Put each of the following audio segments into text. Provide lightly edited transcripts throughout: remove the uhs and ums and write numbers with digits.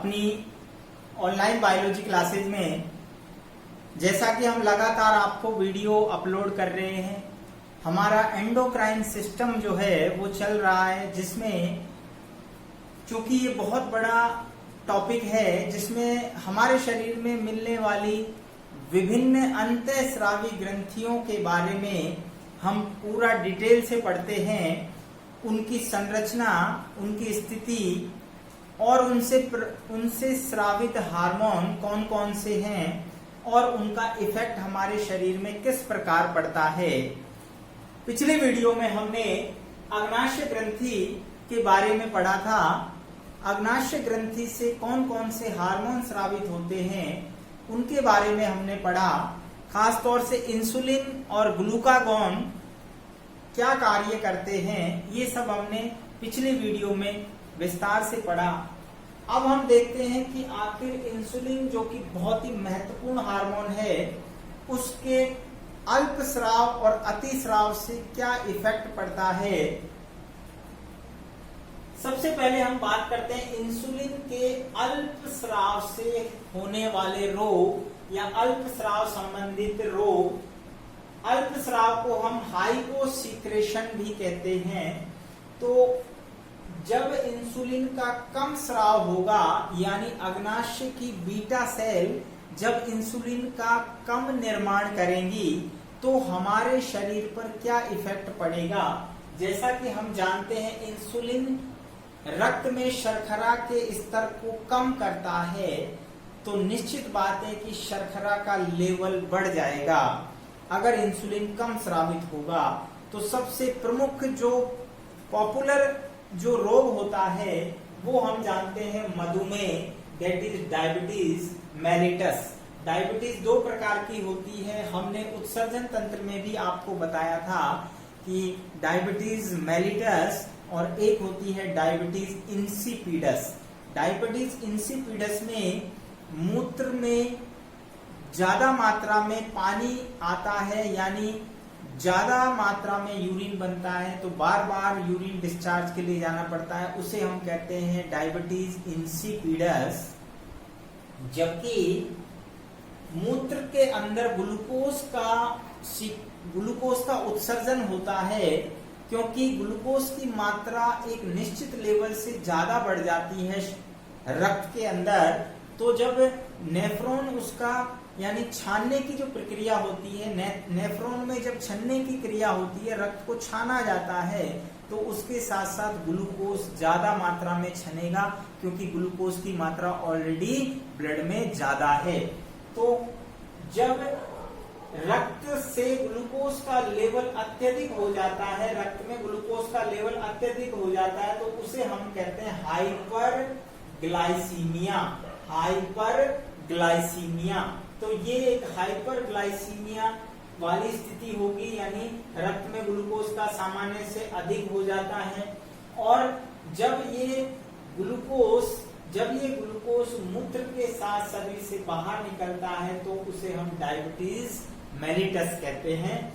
अपनी online biology classes में जैसा कि हम लगातार आपको वीडियो अपलोड कर रहे हैं, हमारा एंडोक्राइन सिस्टम जो है वो चल रहा है, जिसमें चूंकि ये बहुत बड़ा टॉपिक है जिसमें हमारे शरीर में मिलने वाली विभिन्न अंतःस्रावी ग्रंथियों के बारे में हम पूरा डिटेल से पढ़ते हैं, उनकी संरचना, उनकी स्थिति और उनसे स्रावित हार्मोन कौन कौन से हैं और उनका इफेक्ट हमारे शरीर में किस प्रकार पड़ता है। पिछले वीडियो में हमने अग्नाशय ग्रंथि के बारे में पढ़ा था। अग्नाशय ग्रंथि से कौन कौन से हार्मोन स्रावित होते हैं उनके बारे में हमने पढ़ा। खास तौर से इंसुलिन और ग्लूकागॉन क्या कार्य करते हैं, ये सब हमने पिछले वीडियो में विस्तार से पढ़ा। अब हम देखते हैं कि आखिर इंसुलिन जो कि बहुत ही महत्वपूर्ण हार्मोन है, उसके अल्प स्राव और अतिस्राव से क्या इफेक्ट पड़ता है। सबसे पहले हम बात करते हैं इंसुलिन के अल्प स्राव से होने वाले रोग या अल्प स्राव संबंधित रोग। अल्प स्राव को हम हाइपोसीक्रेशन भी कहते हैं। तो जब इंसुलिन का कम स्राव होगा, यानी अग्नाशय की बीटा सेल जब इंसुलिन का कम निर्माण करेंगी, तो हमारे शरीर पर क्या इफेक्ट पड़ेगा। जैसा कि हम जानते हैं, इंसुलिन रक्त में शर्करा के स्तर को कम करता है, तो निश्चित बात है कि शर्करा का लेवल बढ़ जाएगा अगर इंसुलिन कम स्रावित होगा। तो सबसे प्रमुख जो पॉपुलर जो रोग होता है वो हम जानते हैं मधुमेह, that is diabetes mellitus. Diabetes दो प्रकार की होती है। हमने उत्सर्जन तंत्र में भी आपको बताया था कि डायबिटीज मेलिटस और एक होती है डायबिटीज इंसिपिडस। डायबिटीज इंसिपिडस में मूत्र में ज्यादा मात्रा में पानी आता है, यानी ज्यादा मात्रा में यूरिन बनता है, तो बार बार यूरिन डिस्चार्ज के लिए जाना पड़ता है, उसे हम कहते हैं डायबिटीज इंसिपिडस। जबकि मूत्र के अंदर ग्लूकोज का उत्सर्जन होता है, क्योंकि ग्लूकोज की मात्रा एक निश्चित लेवल से ज्यादा बढ़ जाती है रक्त के अंदर। तो जब नेफ्रॉन उसका यानी छानने की जो प्रक्रिया होती है, नेफ्रॉन में जब छनने की क्रिया होती है, रक्त को छाना जाता है, तो उसके साथ साथ ग्लूकोज ज्यादा मात्रा में छनेगा, क्योंकि ग्लूकोज की मात्रा ऑलरेडी ब्लड में ज्यादा है। तो जब रक्त से ग्लूकोज का लेवल अत्यधिक हो जाता है, रक्त में ग्लूकोज का लेवल अत्यधिक हो जाता है, तो उसे हम कहते हैं हाइपरग्लाइसीमिया। हाइपरग्लाइसीमिया, तो ये एक हाइपरग्लाइसीमिया वाली स्थिति होगी, यानी रक्त में ग्लूकोज का सामान्य से अधिक हो जाता है। और जब ये ग्लूकोज मूत्र के साथ शरीर से बाहर निकलता है, तो उसे हम डायबिटीज मेलिटस कहते हैं।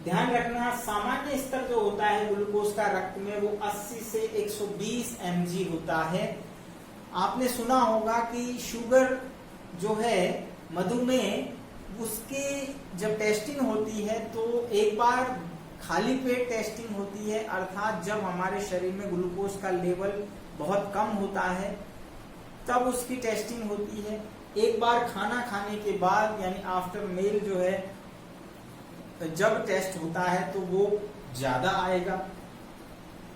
ध्यान रखना, सामान्य स्तर जो होता है ग्लूकोज का रक्त में वो 80 से 120 mg होता है। आपने सुना होगा कि शुगर जो है, मधुमेह, उसकी जब टेस्टिंग होती है तो एक बार खाली पेट टेस्टिंग होती है, अर्थात जब हमारे शरीर में ग्लूकोज का लेवल बहुत कम होता है तब उसकी टेस्टिंग होती है। एक बार खाना खाने के बाद यानी आफ्टर मील जो है जब टेस्ट होता है तो वो ज्यादा आएगा।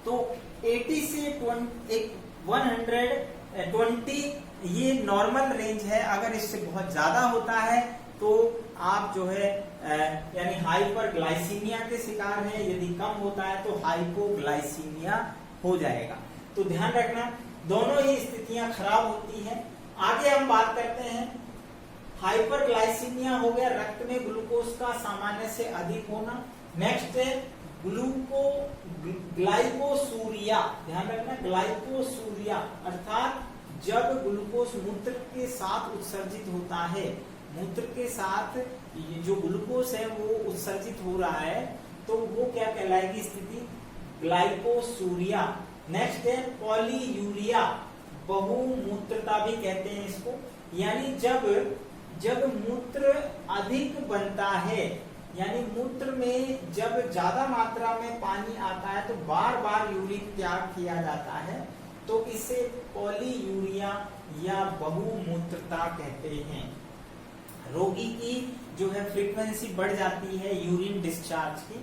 तो 80 से 120 ये नॉर्मल रेंज है। अगर इससे बहुत ज्यादा होता है तो आप जो है यानी हाइपरग्लाइसीमिया के शिकार हैं, यदि कम होता है तो हाइपोग्लाइसीमिया हो जाएगा। तो ध्यान रखना, दोनों ही स्थितियां खराब होती हैं। आगे हम बात करते हैं, हाइपरग्लाइसीमिया हो गया, रक्त में ग्लूकोज का सामान्य से अधिक होना। नेक्स्ट है ग्लाइकोसूरिया। ध्यान रखना, ग्लाइकोसूरिया अर्थात जब ग्लूकोज मूत्र के साथ उत्सर्जित होता है, मूत्र के साथ जो ग्लूकोज है वो उत्सर्जित हो रहा है, तो वो क्या कहलाएगी स्थिति, ग्लाइकोसूरिया। नेक्स्ट है पॉलीयूरिया। बहुमूत्रता भी कहते हैं इसको, यानी जब मूत्र अधिक बनता है, यानी मूत्र में जब ज्यादा मात्रा में पानी आता है तो बार बार यूरिन त्याग किया जाता है, तो इसे पॉलीयूरिया या बहुमूत्रता कहते हैं। रोगी की जो है फ्रीक्वेंसी बढ़ जाती है यूरिन डिस्चार्ज की।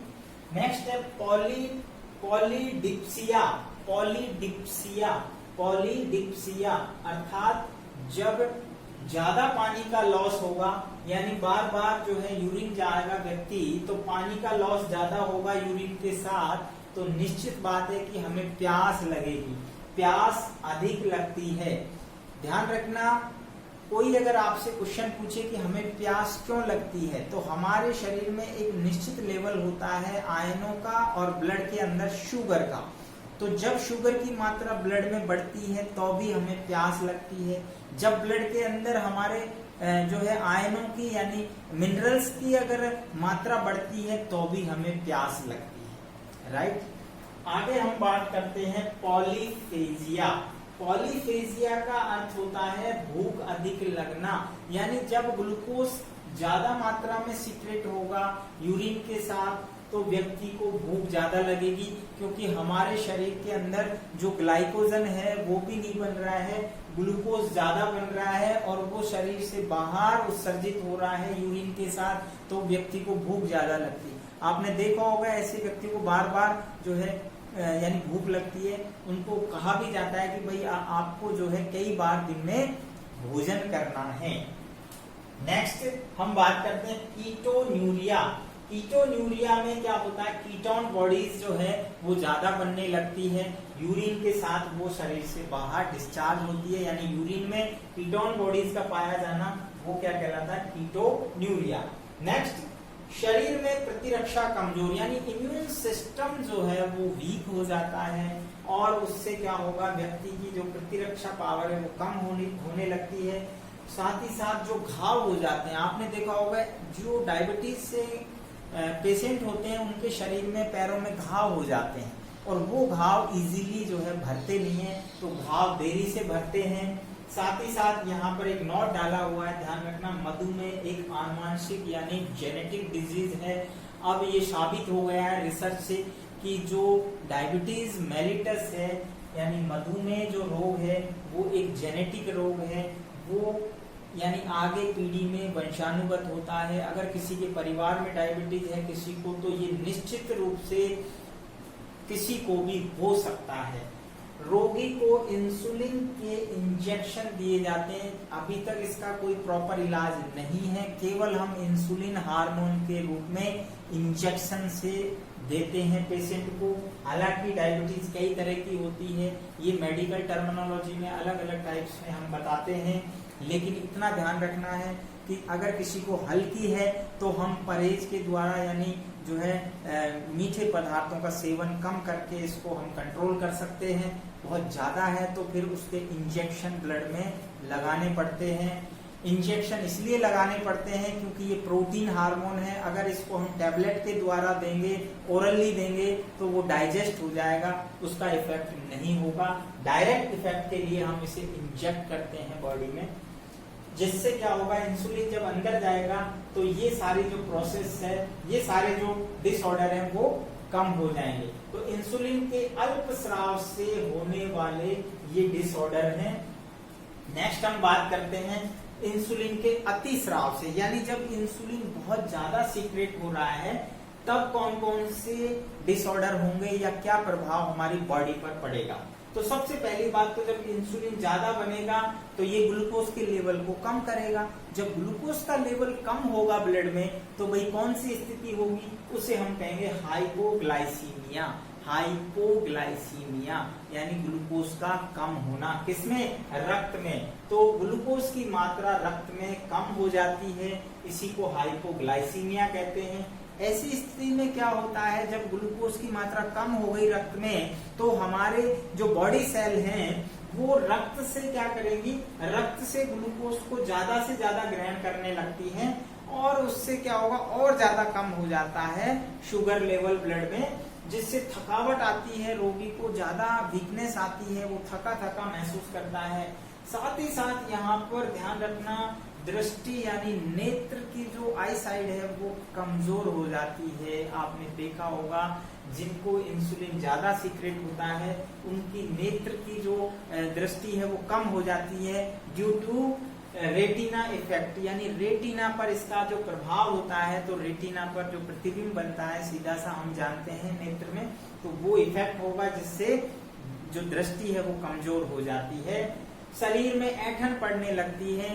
नेक्स्ट है पॉलीडिप्सिया अर्थात जब ज्यादा पानी का लॉस होगा, यानी बार बार जो है यूरिन जाएगा व्यक्ति, तो पानी का लॉस ज्यादा होगा यूरिन के साथ, तो निश्चित बात है कि हमें प्यास लगेगी, प्यास अधिक लगती है। ध्यान रखना, कोई अगर आपसे क्वेश्चन पूछे कि हमें प्यास क्यों लगती है, तो हमारे शरीर में एक निश्चित लेवल होता है आयनों का और ब्लड के अंदर शुगर का, तो जब शुगर की मात्रा ब्लड में बढ़ती है तो भी हमें प्यास लगती है। जब ब्लड के अंदर हमारे जो है आयनों की यानी मिनरल्स की अगर मात्रा बढ़ती है तो भी हमें प्यास लगती है, राइट। आगे हम बात करते हैं पॉलीफेजिया। पॉलीफेजिया का अर्थ होता है भूख अधिक लगना, यानी जब ग्लूकोज ज्यादा मात्रा में सीक्रेट होगा यूरिन के साथ तो व्यक्ति को भूख ज्यादा लगेगी, क्योंकि हमारे शरीर के अंदर जो ग्लाइकोजन है वो भी नहीं बन रहा है, ग्लूकोज ज्यादा बन रहा है और वो शरीर से बाहर उत्सर्जित हो रहा है यूरिन के साथ, तो व्यक्ति को भूख ज्यादा लगती है। आपने देखा होगा ऐसे व्यक्ति को बार बार जो है यानी भूख लगती है, उनको कहा भी जाता है कि भाई आपको जो है कई बार दिन में भोजन करना है। नेक्स्ट हम बात करते हैं कीटोन्यूरिया। कीटोन्यूरिया में क्या होता है, कीटोन बॉडीज जो है वो ज्यादा बनने लगती है, यूरिन के साथ वो शरीर से बाहर डिस्चार्ज होती है, यानी यूरिन में कीटोन बॉडीज का पाया जाना वो क्या कहलाता है, कीटोन्यूरिया। नेक्स्ट, शरीर में प्रतिरक्षा कमजोर, यानी इम्यून सिस्टम जो है वो वीक हो जाता है और उससे क्या होगा, व्यक्ति की जो प्रतिरक्षा पावर है वो कम होने लगती है। साथ ही साथ जो घाव हो जाते हैं, आपने देखा होगा जो डायबिटीज से पेशेंट होते हैं उनके शरीर में पैरों में घाव हो जाते हैं और वो घाव इजीली जो है भरते नहीं है, तो घाव देरी से भरते हैं। साथ ही साथ यहाँ पर एक नोट डाला हुआ है, ध्यान रखना, मधुमेह एक आनुवंशिक यानी जेनेटिक डिजीज है। अब ये साबित हो गया है रिसर्च से कि जो डायबिटीज मेलिटस है यानी मधुमेह जो रोग है वो एक जेनेटिक रोग है, वो यानी आगे पीढ़ी में वंशानुगत होता है। अगर किसी के परिवार में डायबिटीज है किसी को, तो ये निश्चित रूप से किसी को भी हो सकता है। रोगी को इंसुलिन के इंजेक्शन दिए जाते हैं, अभी तक इसका कोई प्रॉपर इलाज नहीं है, केवल हम इंसुलिन हार्मोन के रूप में इंजेक्शन से देते हैं पेशेंट को। हालांकि डायबिटीज कई तरह की होती है, ये मेडिकल टर्मिनोलॉजी में अलग अलग टाइप्स में हम बताते हैं, लेकिन इतना ध्यान रखना है कि अगर किसी को हल्की है तो हम परहेज के द्वारा यानी जो है मीठे पदार्थों का सेवन कम करके इसको हम कंट्रोल कर सकते हैं। बहुत ज्यादा है तो फिर उसके इंजेक्शन ब्लड में लगाने पड़ते हैं। इंजेक्शन इसलिए लगाने पड़ते हैं क्योंकि ये प्रोटीन हार्मोन है, अगर इसको हम टैबलेट के द्वारा देंगे, ओरली देंगे, तो वो डाइजेस्ट हो जाएगा, उसका इफेक्ट नहीं होगा। डायरेक्ट इफेक्ट के लिए हम इसे इंजेक्ट करते हैं बॉडी में, जिससे क्या होगा, इंसुलिन जब अंदर जाएगा तो ये सारी जो प्रोसेस है, ये सारे जो डिसऑर्डर है वो कम हो जाएंगे। तो इंसुलिन के अल्प स्राव से होने वाले ये डिसऑर्डर हैं। नेक्स्ट हम बात करते हैं इंसुलिन के अति स्राव से, यानी जब इंसुलिन बहुत ज्यादा सीक्रेट हो रहा है तब कौन कौन से डिसऑर्डर होंगे या क्या प्रभाव हमारी बॉडी पर पड़ेगा। तो सबसे पहली बात, तो जब इंसुलिन ज्यादा बनेगा तो ये ग्लूकोज के लेवल को कम करेगा। जब ग्लूकोज का लेवल कम होगा ब्लड में तो भाई कौन सी स्थिति होगी, उसे हम कहेंगे हाइपोग्लाइसीमिया। हाइपोग्लाइसीमिया यानी ग्लूकोज का कम होना, किसमें, रक्त में। तो ग्लूकोज की मात्रा रक्त में कम हो जाती है, इसी को हाइपोग्लाइसीमिया कहते हैं। ऐसी स्थिति में क्या होता है, जब ग्लूकोज की मात्रा कम हो गई रक्त में, तो हमारे जो बॉडी सेल हैं वो रक्त से क्या करेंगी, रक्त से ग्लूकोज को ज्यादा से ज्यादा ग्रहण करने लगती हैं और उससे क्या होगा, और ज्यादा कम हो जाता है शुगर लेवल ब्लड में, जिससे थकावट आती है, रोगी को ज्यादा वीकनेस आती है, वो थका थका महसूस करता है। साथ ही साथ यहाँ पर ध्यान रखना, दृष्टि यानी नेत्र की जो आई साइड है वो कमजोर हो जाती है। आपने देखा होगा जिनको इंसुलिन ज्यादा सीक्रेट होता है उनकी नेत्र की जो दृष्टि है वो कम हो जाती है ड्यू टू रेटिना इफेक्ट, यानी रेटिना पर इसका जो प्रभाव होता है, तो रेटिना पर जो प्रतिबिंब बनता है सीधा सा हम जानते हैं नेत्र में, तो वो इफेक्ट होगा जिससे जो दृष्टि है वो कमजोर हो जाती है। शरीर में ऐंठन पड़ने लगती है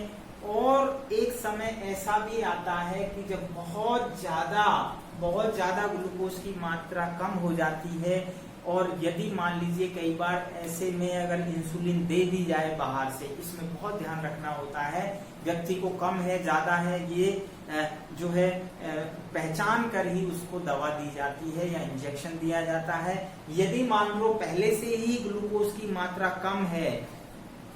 और एक समय ऐसा भी आता है कि जब बहुत ज्यादा ग्लूकोज की मात्रा कम हो जाती है और यदि मान लीजिए कई बार ऐसे में अगर इंसुलिन दे दी जाए बाहर से, इसमें बहुत ध्यान रखना होता है, व्यक्ति को कम है ज्यादा है ये जो है पहचान कर ही उसको दवा दी जाती है या इंजेक्शन दिया जाता है। यदि मान लो पहले से ही ग्लूकोज की मात्रा कम है,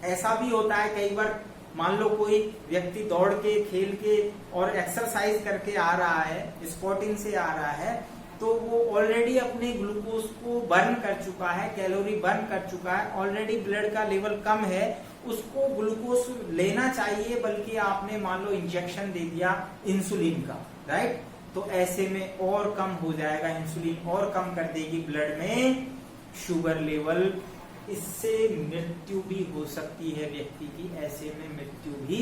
ऐसा भी होता है कई बार, मान लो कोई व्यक्ति दौड़ के खेल के और एक्सरसाइज करके आ रहा है, स्पोर्टिंग से आ रहा है, तो वो ऑलरेडी अपने ग्लूकोज को बर्न कर चुका है, कैलोरी बर्न कर चुका है, ऑलरेडी ब्लड का लेवल कम है, उसको ग्लूकोज लेना चाहिए, बल्कि आपने मान लो इंजेक्शन दे दिया इंसुलिन का, राइट, तो ऐसे में और कम हो जाएगा, इंसुलिन और कम कर देगी ब्लड में शुगर लेवल, इससे मृत्यु भी हो सकती है व्यक्ति की, ऐसे में मृत्यु भी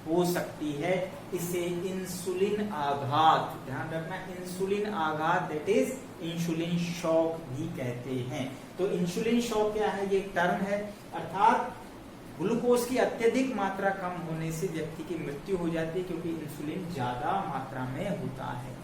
हो सकती है। इसे इंसुलिन आघात, ध्यान रखना, इंसुलिन आघात दैट इज इंसुलिन शॉक भी कहते हैं। तो इंसुलिन शॉक क्या है, ये टर्म है, अर्थात ग्लूकोज की अत्यधिक मात्रा कम होने से व्यक्ति की मृत्यु हो जाती है क्योंकि इंसुलिन ज्यादा मात्रा में होता है,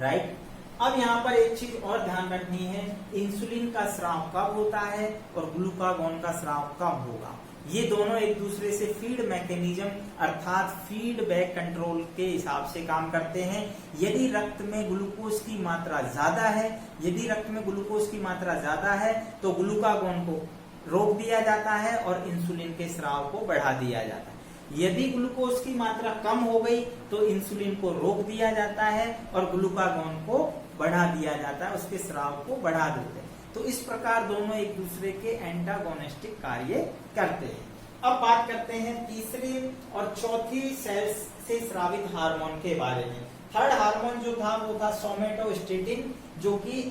राइट। अब यहाँ पर एक चीज और ध्यान रखनी है, इंसुलिन का स्राव कब होता है और ग्लूकागॉन का स्राव कब होगा। ये दोनों एक दूसरे से फीड मैकेनिज्म अर्थात फीडबैक कंट्रोल के हिसाब से काम करते हैं। यदि रक्त में ग्लूकोज की मात्रा ज्यादा है, यदि रक्त में ग्लूकोज की मात्रा ज्यादा है तो ग्लूकागॉन को रोक दिया जाता है और इंसुलिन के स्राव को बढ़ा दिया जाता है। यदि ग्लूकोज की मात्रा कम हो गई तो इंसुलिन को रोक दिया जाता है और ग्लूकागॉन को बढ़ा दिया जाता है, उसके स्राव को बढ़ा देते हैं। तो इस प्रकार दोनों एक दूसरे के एंटागोनिस्टिक कार्य करते हैं। अब बात करते हैं तीसरी और चौथी सेल्स से स्रावित हार्मोन के बारे में। थर्ड हार्मोन जो था वो था सोमेटोस्टेटिन, जो कि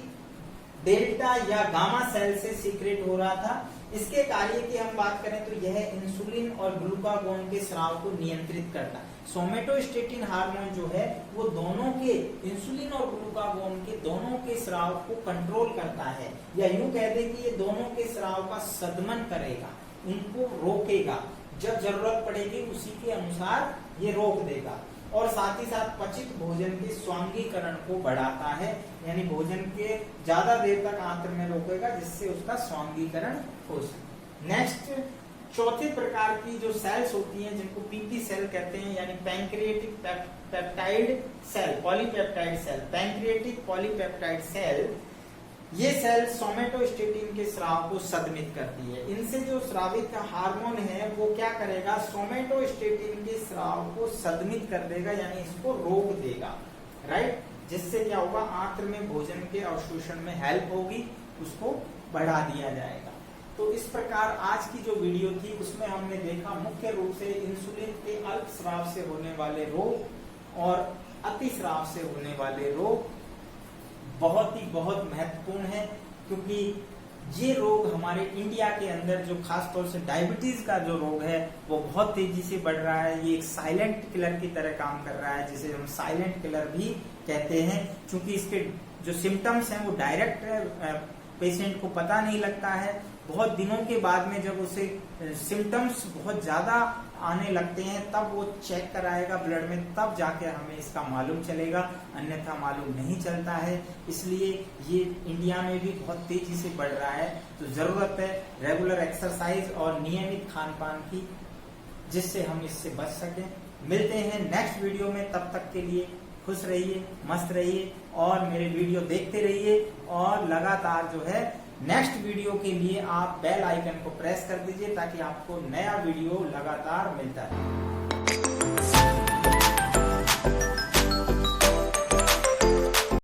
डेल्टा या गामा सेल से सीक्रेट हो रहा था। इसके कार्य की हम बात करें तो यह इंसुलिन और ग्लूकागॉन के स्राव को नियंत्रित करता है। सोमेटोस्टेटिन हार्मोन जो है वो दोनों के, इंसुलिन और ग्लूकागॉन के दोनों के स्राव को कंट्रोल करता है, या यूं कह दे कि ये दोनों के स्राव का सदमन करेगा, उनको रोकेगा, जब जरूरत पड़ेगी उसी के अनुसार ये रोक देगा। और साथ ही साथ पचित भोजन के स्वांगीकरण को बढ़ाता है, यानी भोजन के ज्यादा देर तक आंत्र में रोकेगा जिससे उसका स्वांगीकरण हो सके। नेक्स्ट, चौथे प्रकार की जो सेल्स होती हैं जिनको पीपी सेल कहते हैं, यानी pancreatic peptide cell, polypeptide cell, pancreatic polypeptide cell, ये सेल सोमेटोस्टेटिन के स्राव को सदमित करती है। इनसे जो स्रावित हार्मोन है वो क्या करेगा, सोमेटोस्टेटिन के स्राव को सदमित कर देगा, यानी इसको रोक देगा, राइट, जिससे क्या होगा, आंत्र में भोजन के अवशोषण में हेल्प होगी, उसको बढ़ा दिया जाएगा। तो इस प्रकार आज की जो वीडियो थी उसमें हमने देखा मुख्य रूप से इंसुलिन के अल्प स्राव से होने वाले रोग और अतिस्राव से होने वाले रोग बहुत महत्वपूर्ण है, क्योंकि ये रोग हमारे इंडिया के अंदर जो खास तौर से डायबिटीज का जो रोग है वो बहुत तेजी से बढ़ रहा है। ये एक साइलेंट किलर की तरह काम कर रहा है, जिसे हम साइलेंट किलर भी कहते हैं, क्योंकि इसके जो सिम्टम्स हैं वो डायरेक्ट पेशेंट को पता नहीं लगता है। बहुत दिनों के बाद में जब उसे सिम्टम्स बहुत ज्यादा आने लगते हैं तब वो चेक कराएगा ब्लड में, तब जाके हमें इसका मालूम चलेगा, अन्यथा मालूम नहीं चलता है। इसलिए ये इंडिया में भी बहुत तेजी से बढ़ रहा है। तो जरूरत है रेगुलर एक्सरसाइज और नियमित खान पान की, जिससे हम इससे बच सकें। मिलते हैं नेक्स्ट वीडियो में, तब तक के लिए खुश रहिए, मस्त रहिए और मेरे वीडियो देखते रहिए। और लगातार जो है नेक्स्ट वीडियो के लिए आप बेल आइकन को प्रेस कर दीजिए ताकि आपको नया वीडियो लगातार मिलता रहे।